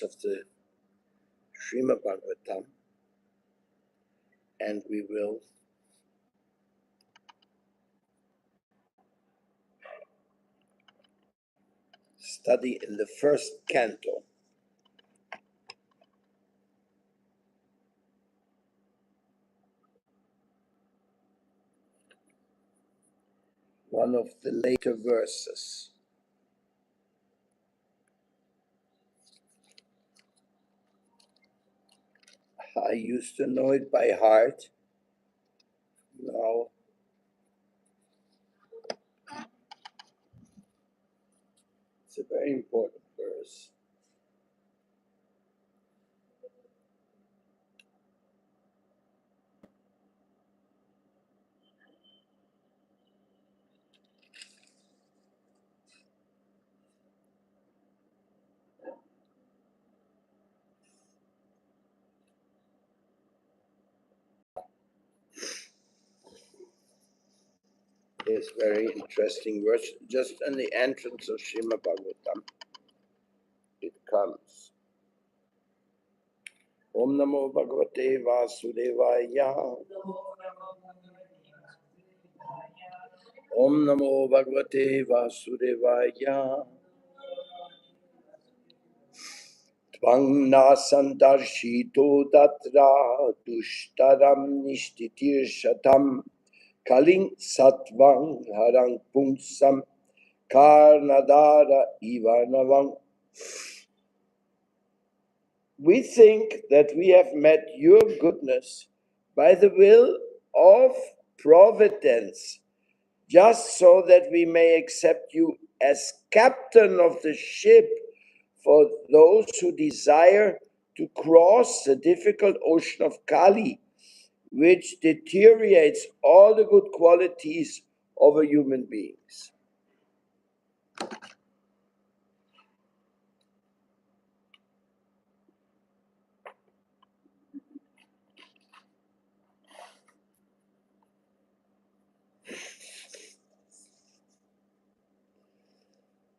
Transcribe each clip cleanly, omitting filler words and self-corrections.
of the Srimad Bhagavatam, and we will study in the first canto. One of the later verses. I used to know it by heart. Now it's a very important verse. It's very interesting verse. Just in the entrance of Srimad Bhagavatam, it comes. Om Namo Bhagavate Vasudevaya. Om Namo Bhagavate Vasudevaya. Tvang nasandarshito datra dushtaram nishtitir shatam kaling satvang harang pungsam karnadara ivanavang. We think that we have met your goodness by the will of providence, just so that we may accept you as captain of the ship for those who desire to cross the difficult ocean of Kali, which deteriorates all the good qualities of a human beings.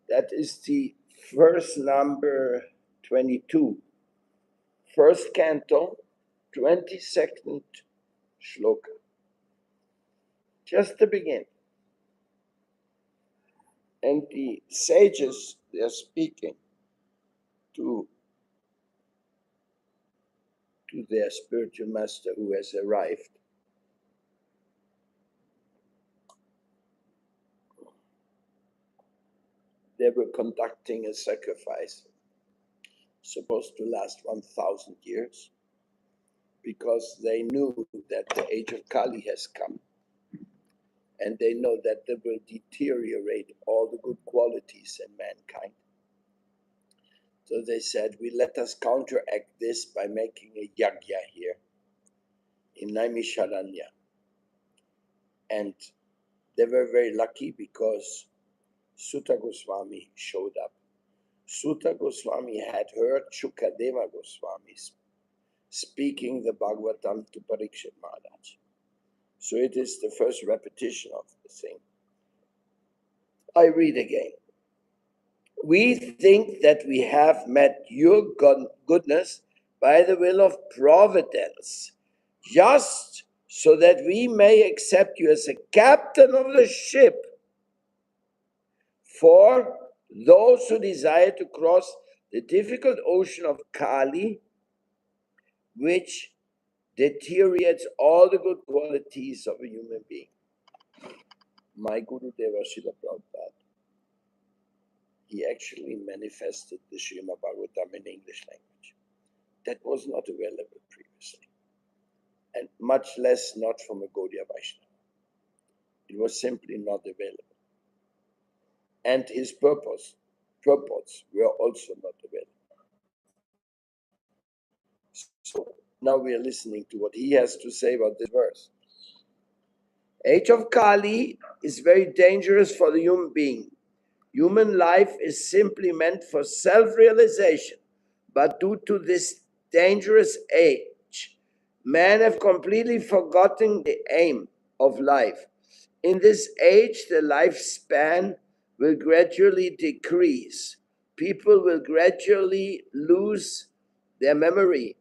That is the verse number 22. First canto, 22nd shloka. Just the beginning. And the sages, they are speaking to their spiritual master who has arrived. They were conducting a sacrifice supposed to last 1,000 years, because they knew that the age of Kali has come, and they know that they will deteriorate all the good qualities in mankind. So they said, let us counteract this by making a yagya here in Naimisharanya. And they were very lucky because Sutta Goswami showed up. Sutta Goswami had heard Shukadeva Goswami speaking the Bhagavatam to Parikshit Maharaj. So it is the first repetition of the thing. I read again. We think that we have met your goodness by the will of providence, just so that we may accept you as a captain of the ship for those who desire to cross the difficult ocean of Kali, which deteriorates all the good qualities of a human being. My Guru Deva Srila Prabhupada, he actually manifested the Srimad Bhagavatam in English language. That was not available previously, and much less not from a Gaudiya Vaishnava. It was simply not available. And his purports were also not available. So now we are listening to what he has to say about this verse. Age of Kali is very dangerous for the human being. Human life is simply meant for self-realization, but due to this dangerous age, men have completely forgotten the aim of life. In this age, the lifespan will gradually decrease. people will gradually lose their memory,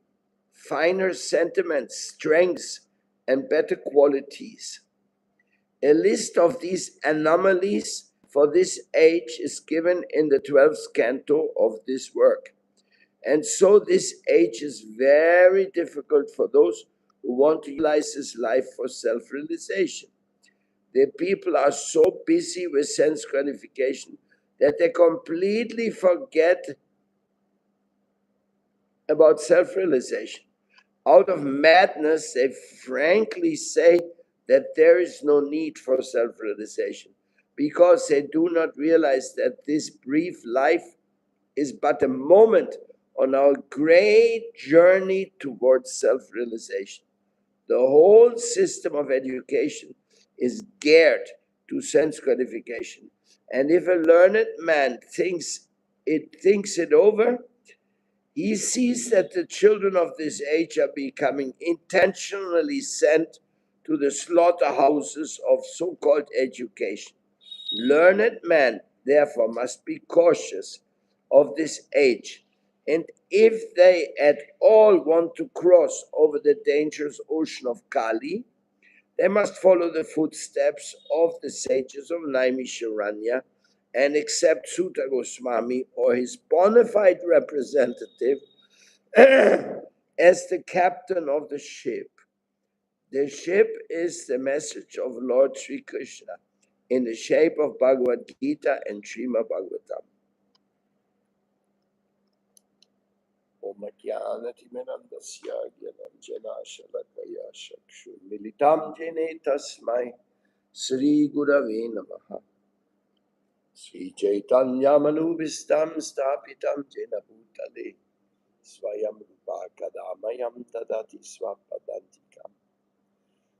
finer sentiments, strengths, and better qualities. A list of these anomalies for this age is given in the 12th canto of this work. And so this age is very difficult for those who want to utilize this life for self-realization. The people are so busy with sense gratification that they completely forget about self-realization. Out of madness, they frankly say that there is no need for self-realization because they do not realize that this brief life is but a moment on our great journey towards self-realization. The whole system of education is geared to sense gratification. And if a learned man thinks it over, he sees that the children of this age are becoming intentionally sent to the slaughterhouses of so-called education. Learned men, therefore, must be cautious of this age. And if they at all want to cross over the dangerous ocean of Kali, they must follow the footsteps of the sages of Naimisharanya and accept Sutta Goswami or his bona fide representative as the captain of the ship. The ship is the message of Lord Sri Krishna in the shape of Bhagavad Gita and Srimad Bhagavatam. Om Jnanatimirandasya Gyananjana Shalakaya Chakshu Militam Jene Tasmai Sri Gurave Namaha. Sri Chaitanya Manubhistam Stapitam Jena Bhutale Swayam Rupa Kadamayam Tadati Swapadantikam.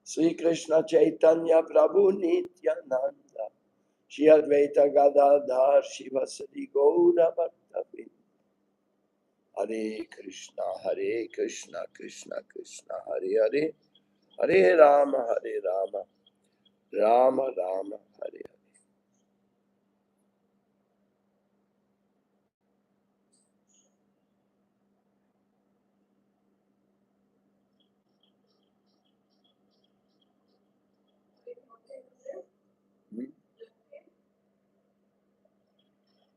Sri Krishna Chaitanya Prabhu Nityananda Shri Advaita Gadadhar Shivasadi Gaura Bhaktavin. Hare Krishna, Krishna Krishna, Hare Hare, Hare Rama, Rama Rama, Hare Hare.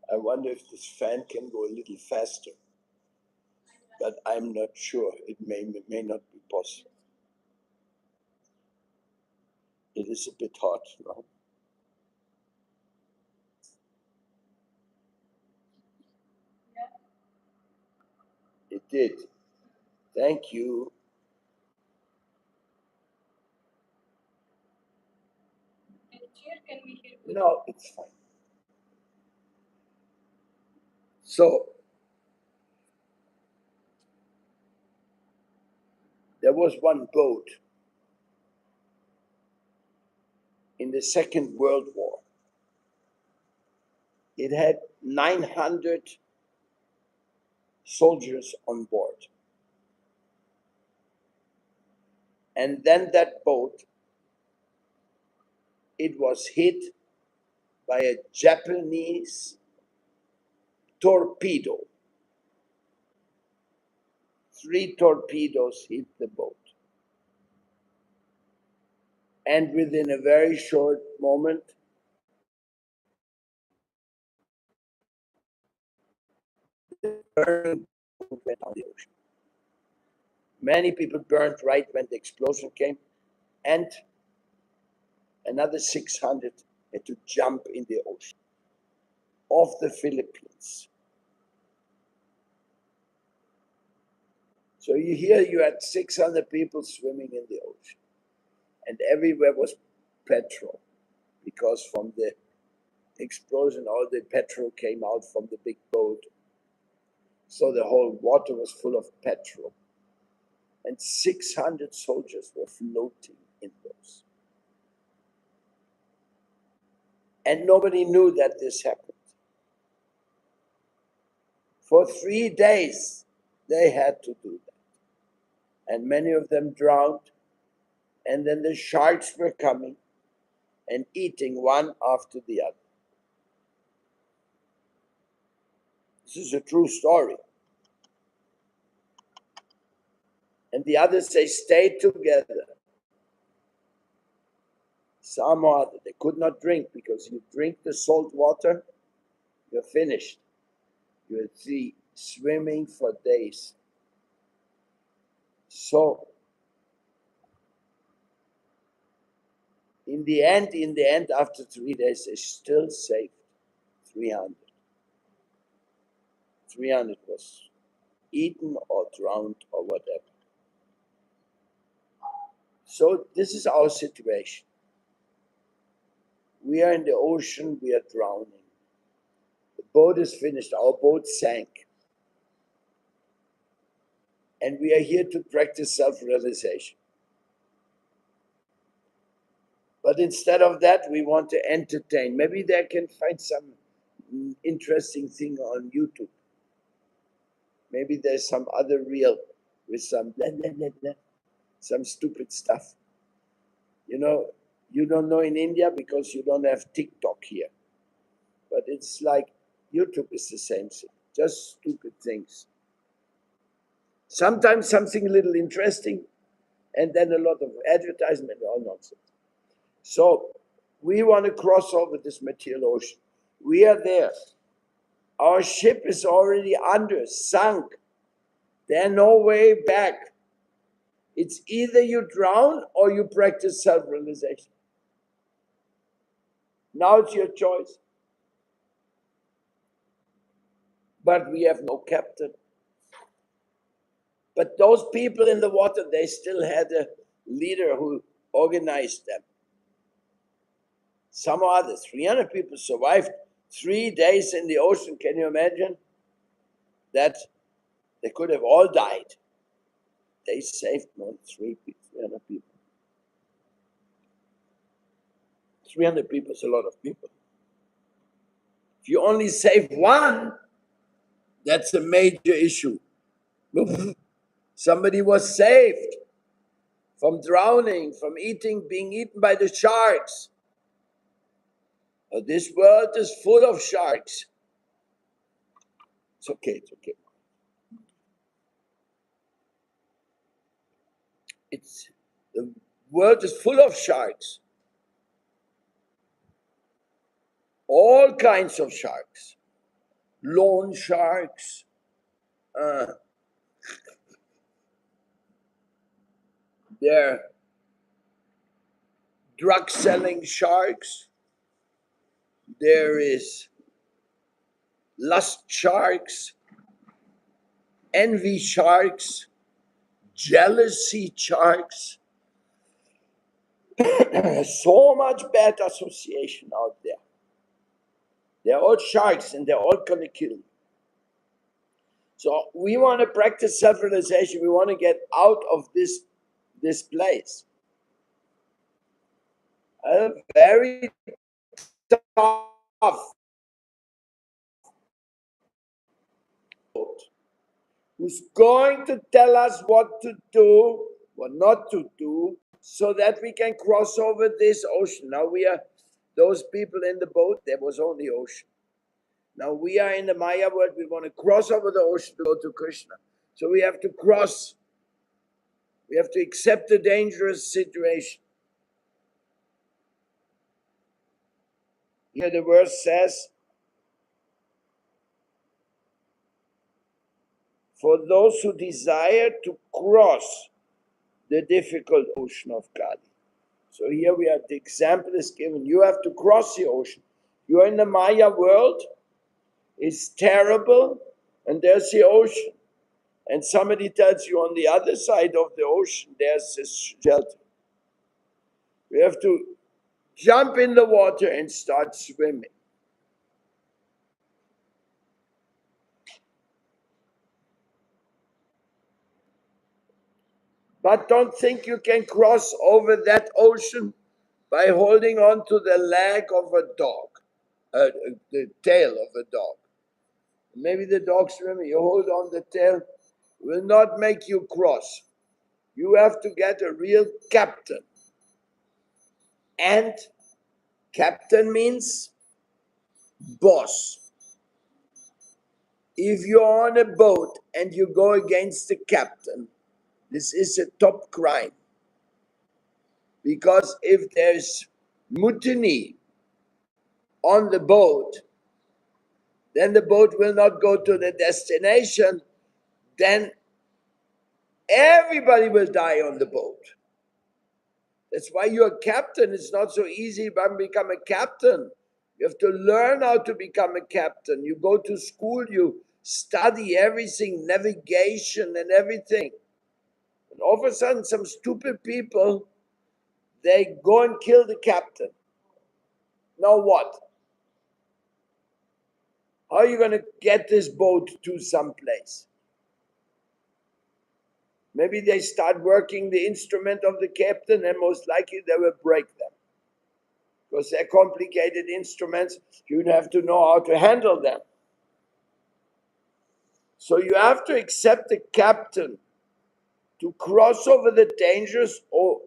I wonder if this fan can go a little faster, but I'm not sure. It may not be possible. It is a bit hot, no? It did. Thank you. No, it's fine. So, there was one boat in the Second World War. It had 900 soldiers on board. And then that boat, it was hit by a Japanese torpedo. 3 torpedoes hit the boat. And within a very short moment, the burning boat went down the ocean. Many people burned right when the explosion came, and another 600 had to jump in the ocean off the Philippines. So you had 600 people swimming in the ocean, and everywhere was petrol, because from the explosion all the petrol came out from the big boat. So the whole water was full of petrol. And 600 soldiers were floating in those. And nobody knew that this happened. For 3 days, they had to do that. And many of them drowned. And then the sharks were coming and eating one after the other. This is a true story. And the others, they stayed together. Some or other, they could not drink, because you drink the salt water, you're finished. You'll see swimming for days. So in the end, after 3 days, they still saved 300. 300 was eaten or drowned or whatever. So this is our situation. We are in the ocean, we are drowning. The boat is finished, our boat sank. And we are here to practice self-realization. But instead of that, we want to entertain. Maybe they can find some interesting thing on YouTube. Maybe there's some other reel with some blah, blah, blah, blah, some stupid stuff. You know, you don't know in India because you don't have TikTok here. But it's like YouTube is the same thing, just stupid things. Sometimes something a little interesting, and then a lot of advertisement, all nonsense. So we want to cross over this material ocean. We are there. Our ship is already under, sunk. There's no way back. It's either you drown or you practice self-realization. Now it's your choice. But we have no captain. But those people in the water, they still had a leader who organized them. Some others, 300 people survived 3 days in the ocean. Can you imagine? That they could have all died. They saved more than 300 people. 300 people is a lot of people. If you only save one, that's a major issue. Somebody was saved from drowning, from being eaten by the sharks. But this world is full of sharks. It's okay, it's okay. The world is full of sharks. All kinds of sharks. Loan sharks. They're drug-selling sharks. There is lust sharks, envy sharks, jealousy sharks. So much bad association out there. They're all sharks and they're all gonna kill you. So we want to practice self-realization. We want to get out of this place. A very tough, who's going to tell us what to do, what not to do, so that we can cross over this ocean. Now we are, those people in the boat, there was only ocean. Now we are in the Maya world, we want to cross over the ocean to go to Krishna. So we have to cross, we have to accept the dangerous situation. Here the verse says, for those who desire to cross the difficult ocean of Kali. So here we have the example is given. You have to cross the ocean. You are in the Maya world. It's terrible, and there's the ocean. And somebody tells you on the other side of the ocean, there's this shelter. We have to jump in the water and start swimming. But don't think you can cross over that ocean by holding on to the leg of a dog, the tail of a dog. Maybe the dog swimming, you hold on the tail, will not make you cross. You have to get a real captain. And captain means boss. If you're on a boat and you go against the captain, this is a top crime. Because if there's mutiny on the boat, then the boat will not go to the destination. Then everybody will die on the boat. That's why you're a captain. It's not so easy to become a captain. You have to learn how to become a captain. You go to school, you study everything, navigation and everything. And all of a sudden, some stupid people, they go and kill the captain. Now what? How are you going to get this boat to some place? Maybe they start working the instrument of the captain, and most likely they will break them. Because they're complicated instruments, you have to know how to handle them. So you have to accept the captain to cross over the dangerous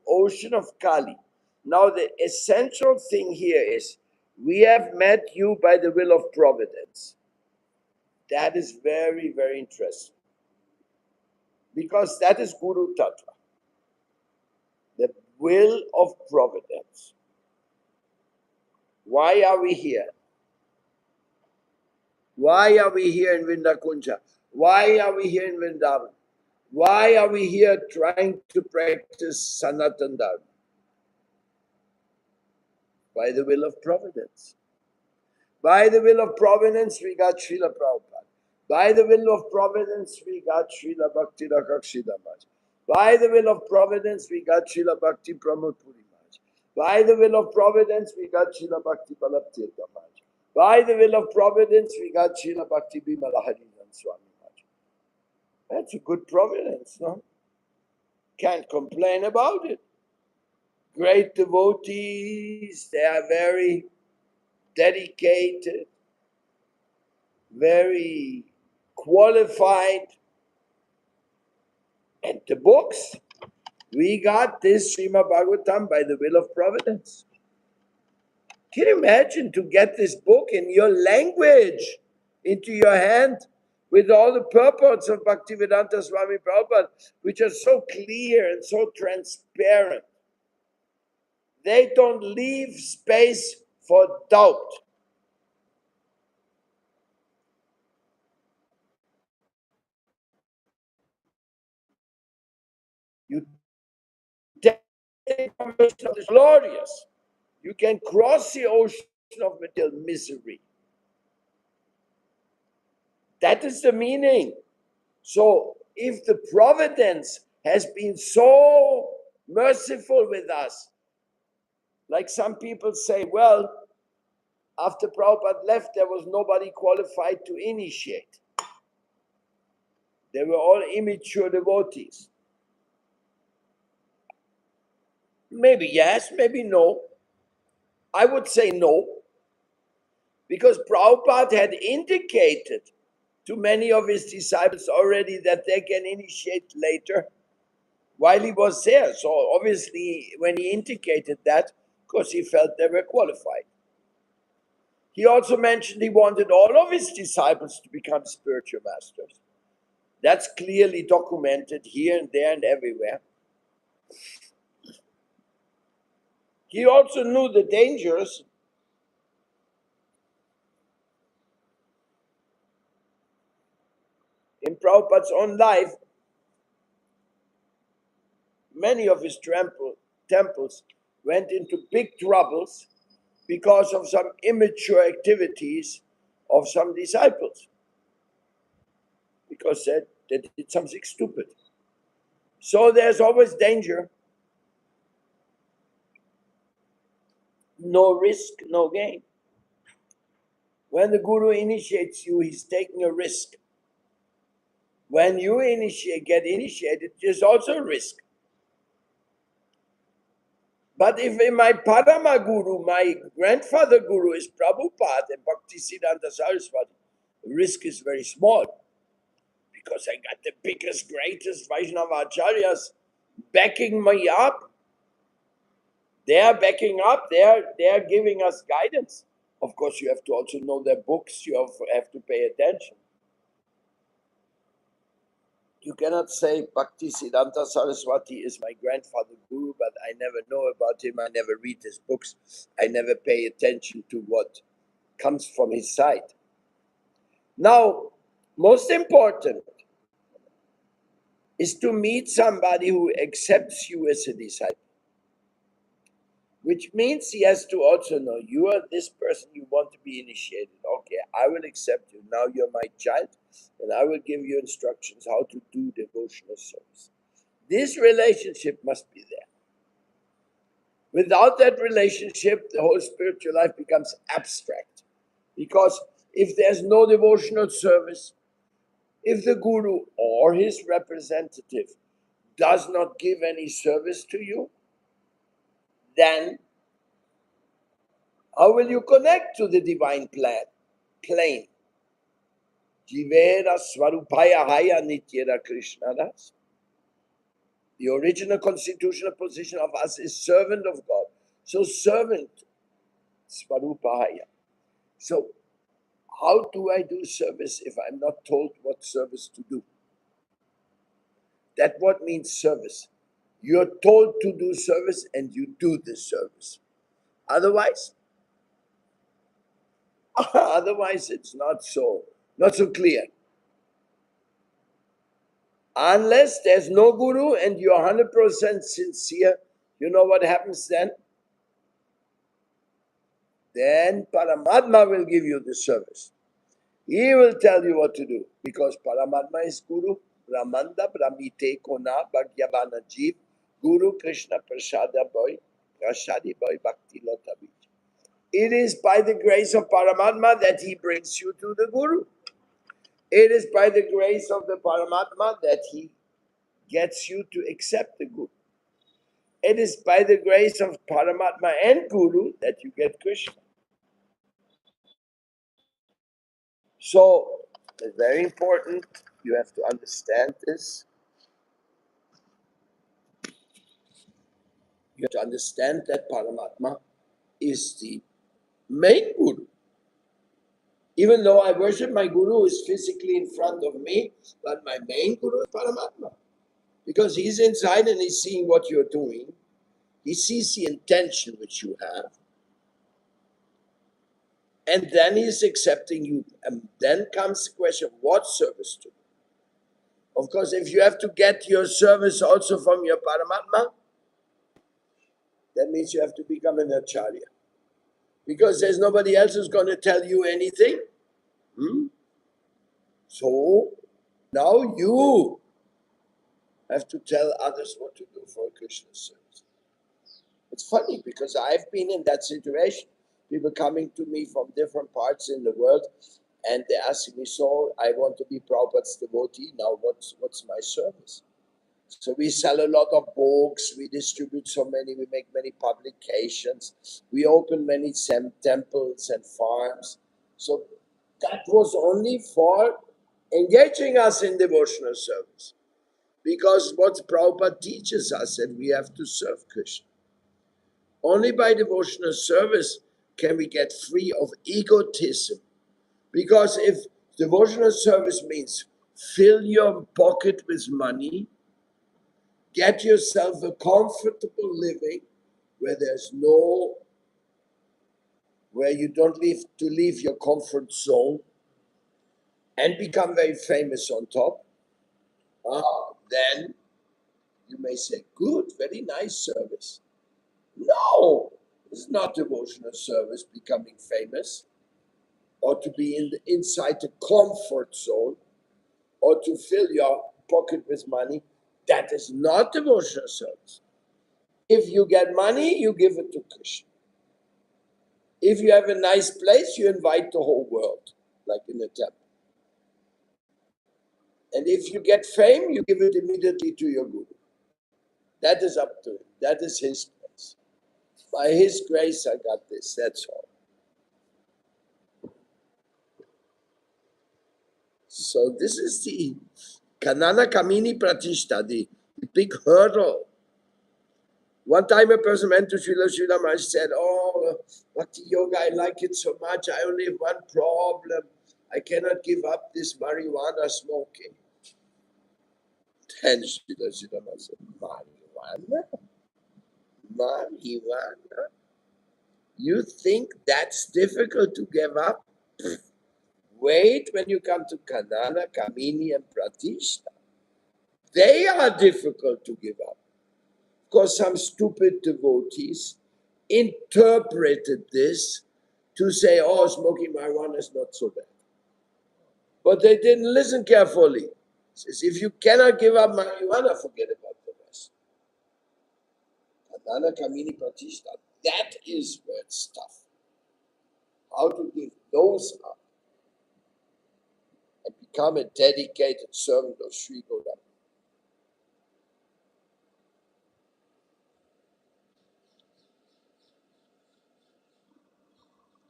ocean of Kali. Now, the essential thing here is we have met you by the will of providence. That is very, very interesting. Because that is Guru Tattva, the will of providence. Why are we here? Why are we here in Vindakunja? Why are we here in Vrindavan? Why are we here trying to practice Sanatan Dharma? By the will of providence. By the will of providence, we got Srila Prabhupada. By the will of providence, we got Srila Bhakti Rakshida Maharaj. By the will of providence, we got Srila Bhakti Pramod Puri Maharaj. By the will of providence, we got Srila Bhakti Ballabh Tirtha Maharaj. By the will of providence, we got Srila Bhakti Bimala Harinand Swami Maharaj. That's a good providence, no? Can't complain about it. Great devotees, they are very dedicated, very qualified. And the books, we got this Srimad Bhagavatam by the will of providence. Can you imagine to get this book in your language into your hand with all the purports of Bhaktivedanta Swami Prabhupada, which are so clear and so transparent? They don't leave space for doubt. You take information of this glorious. You can cross the ocean of material misery. That is the meaning. So, if the providence has been so merciful with us, like some people say, well, after Prabhupada left, there was nobody qualified to initiate. They were all immature devotees. Maybe yes, maybe no. I would say no, because Prabhupada had indicated to many of his disciples already that they can initiate later while he was there. So obviously, when he indicated that, because he felt they were qualified. He also mentioned he wanted all of his disciples to become spiritual masters. That's clearly documented here and there and everywhere. He also knew the dangers in Prabhupada's own life. Many of his temples went into big troubles because of some immature activities of some disciples, because they did something stupid. So there's always danger. No risk, no gain. When the Guru initiates you, he's taking a risk. When you get initiated, there's also a risk. But if my Parama Guru, my grandfather Guru is Prabhupada and Bhaktisiddhanta Saraswati, the risk is very small, because I got the biggest, greatest Vaishnava Acharyas backing me up. They are backing up, they are giving us guidance. Of course, you have to also know their books, you have to pay attention. You cannot say Bhaktisiddhanta Saraswati is my grandfather guru, but I never know about him. I never read his books. I never pay attention to what comes from his side. Now, most important is to meet somebody who accepts you as a disciple, which means he has to also know you are this person you want to be initiated. Okay, I will accept you. Now you're my child, and I will give you instructions how to do devotional service. This relationship must be there. Without that relationship, the whole spiritual life becomes abstract. Because if there's no devotional service, if the guru or his representative does not give any service to you, then how will you connect to the divine plane? Jivera Swarupaya Haya Nityera Krishnadas. The original constitutional position of us is servant of God. So servant, Swarupaya. So how do I do service if I'm not told what service to do? That what means service. You're told to do service and you do the service. Otherwise, it's not so clear. Unless there's no guru and you're 100% sincere, you know what happens then? Then Paramatma will give you the service. He will tell you what to do because Paramatma is Guru. Brahmanda Brahmite Kona Bhagyavana Jeev Guru Krishna Prasada Boy Prasadi Boy Bhakti Lotabij. It is by the grace of Paramatma that he brings you to the Guru. It is by the grace of the Paramatma that he gets you to accept the Guru. It is by the grace of Paramatma and Guru that you get Krishna. So, it's very important. You have to understand this. You have to understand that Paramatma is the main Guru. Even though I worship my Guru who is physically in front of me, but my main Guru is Paramatma. Because he's inside and he's seeing what you're doing. He sees the intention which you have. And then he's accepting you. And then comes the question, what service to do? Of course, if you have to get your service also from your Paramatma, that means you have to become an Acharya. Because there's nobody else who's going to tell you anything. So, now you have to tell others what to do for Krishna's service. It's funny because I've been in that situation. People coming to me from different parts in the world and they ask me, so I want to be Prabhupada's devotee, now what's my service? So we sell a lot of books, we distribute we make many publications, we open many temples and farms. So that was only for engaging us in devotional service. Because what Prabhupada teaches us that we have to serve Krishna. Only by devotional service can we get free of egotism. Because if devotional service means fill your pocket with money, get yourself a comfortable living where you don't leave your comfort zone and become very famous on top, then you may say, good, very nice service. No, it's not devotional service becoming famous or to be inside the comfort zone or to fill your pocket with money. That is not devotional service. If you get money, you give it to Krishna. If you have a nice place, you invite the whole world, like in a temple. And if you get fame, you give it immediately to your guru. That is up to him. That is his place. By his grace, I got this. That's all. So this is the Kanana Kamini Pratishta, the big hurdle. One time a person went to Srila Maharaj said, oh, Bhakti Yoga, I like it so much. I only have one problem. I cannot give up this marijuana smoking. And Srila Siddhama said, marijuana? Marijuana? You think that's difficult to give up? Wait when you come to Kanana, Kamini, and Pratishta. They are difficult to give up. Because some stupid devotees interpreted this to say, oh, smoking marijuana is not so bad. But they didn't listen carefully. It says, if you cannot give up marijuana, forget about the rest. Kanana, Kamini, Pratishta, that is where it's tough. How to give those up and become a dedicated servant of Sri Gauranga.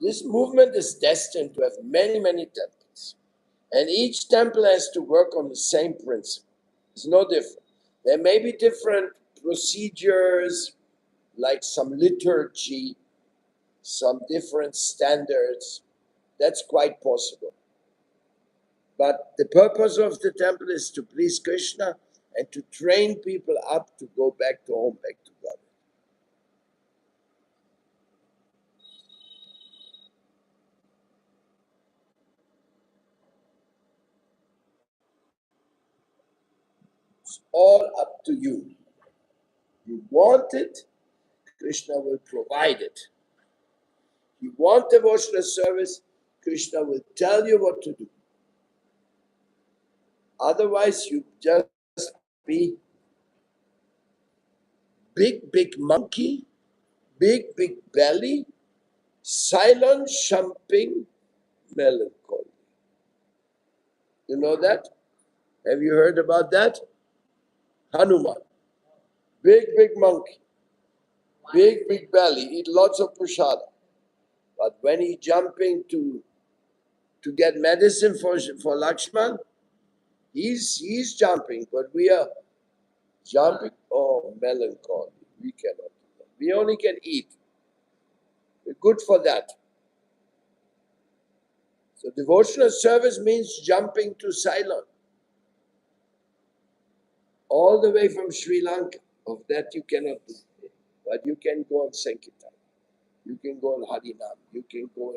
This movement is destined to have many, many temples. And each temple has to work on the same principle. It's no different. There may be different procedures, like some liturgy, some different standards. That's quite possible. But the purpose of the temple is to please Krishna and to train people up to go back to home, back to God. It's all up to you. You want it, Krishna will provide it. You want devotional service, Krishna will tell you what to do. Otherwise, you just be big, big monkey, big, big belly, silent, shumping, melancholy. You know that? Have you heard about that? Hanuman. Big, big monkey, big, big belly, eat lots of prasada. But when he jumping to get medicine for Lakshman, he's jumping, but we are jumping. Oh, melancholy. We cannot do that. We only can eat. We're good for that. So devotional service means jumping to Ceylon. All the way from Sri Lanka. Of that you cannot do. But you can go on Sankirtan. You can go on Harinam. You can go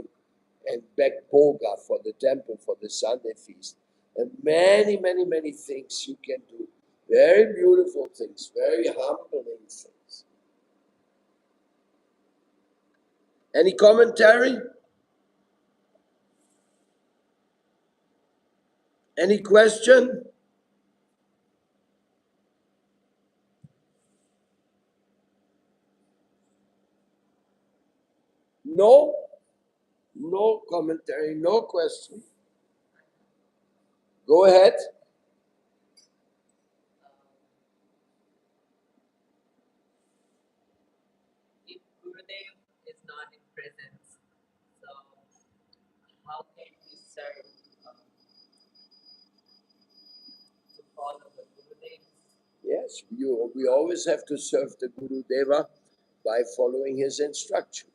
and beg Boga for the temple, for the Sunday feast. And many, many, many things you can do. Very beautiful things, very humbling things. Any commentary? Any question? No? No commentary, no question. Go ahead. If Gurudev is not in presence, so how can we serve to follow the Gurudev's? Yes, we always have to serve the Guru Deva by following his instruction.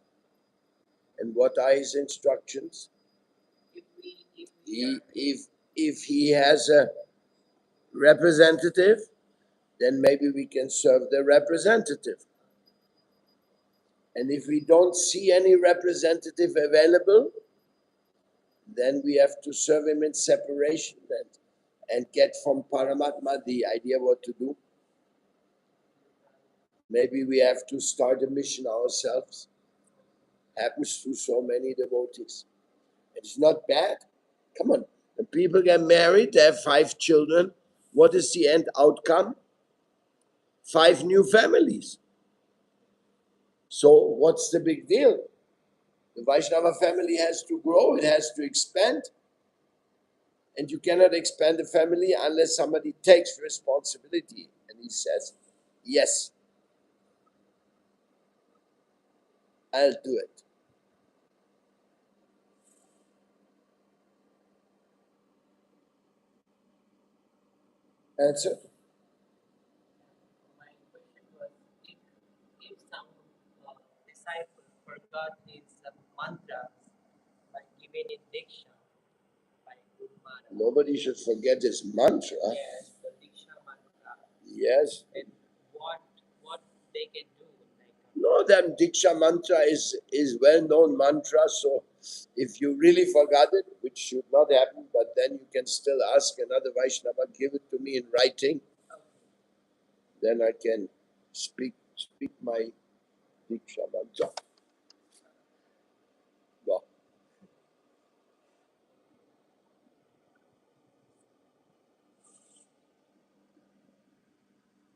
And what are his instructions? If he has a representative, then maybe we can serve the representative. And if we don't see any representative available, then we have to serve him in separation and get from Paramatma the idea what to do. Maybe we have to start a mission ourselves. Happens to so many devotees. It's not bad. Come on. When people get married, they have 5 children. What is the end outcome? 5 new families. So what's the big deal? The Vaishnava family has to grow, it has to expand. And you cannot expand a family unless somebody takes responsibility and he says, yes, I'll do it. Answer? My question was, if some disciple forgot his mantras by giving it diksha by Guru Maharaj. Nobody should forget his mantra. Yes, the diksha mantra. Yes. And what they can do, like No, then Diksha mantra is well-known mantra. So if you really forgot it, which should not happen, but then you can still ask another Vaishnava, give it to me in writing. Then I can speak my Diksha mantra. Well,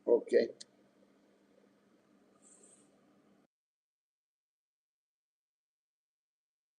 okay.